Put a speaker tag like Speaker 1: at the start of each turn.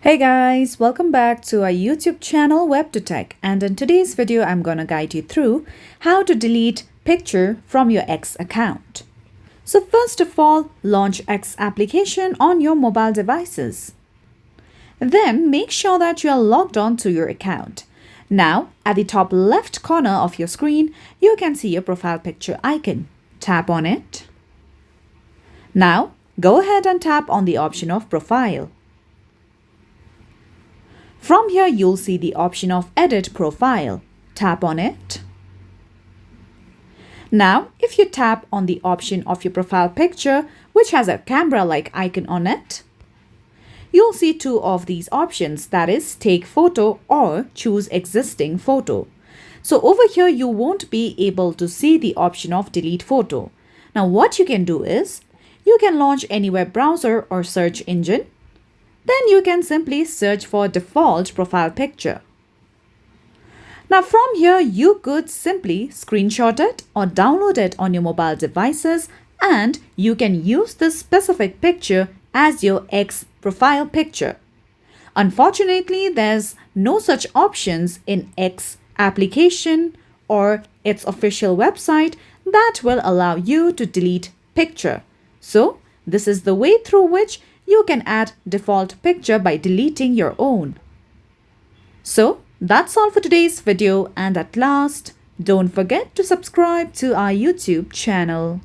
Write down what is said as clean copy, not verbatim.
Speaker 1: Hey guys, welcome back to our YouTube channel WebToTech, and in today's video I'm going to guide you through how to delete picture from your X account. So first of all, launch X application on your mobile devices. Then make sure that you are logged on to your account. Now at the top left corner of your screen, you can see your profile picture icon. Tap on it. Now go ahead and tap on the option of profile. From here, you'll see the option of Edit Profile. Tap on it. Now, if you tap on the option of your profile picture, which has a camera-like icon on it, you'll see two of these options, that is, Take Photo or Choose Existing Photo. So over here, you won't be able to see the option of Delete Photo. Now, what you can do is, you can launch any web browser or search engine. Then you can simply search for default profile picture. Now from here, you could simply screenshot it or download it on your mobile devices, and you can use this specific picture as your X profile picture. Unfortunately, there's no such options in X application or its official website that will allow you to delete picture. So this is the way through which you can add default picture by deleting your own. So that's all for today's video, and at last, don't forget to subscribe to our YouTube channel.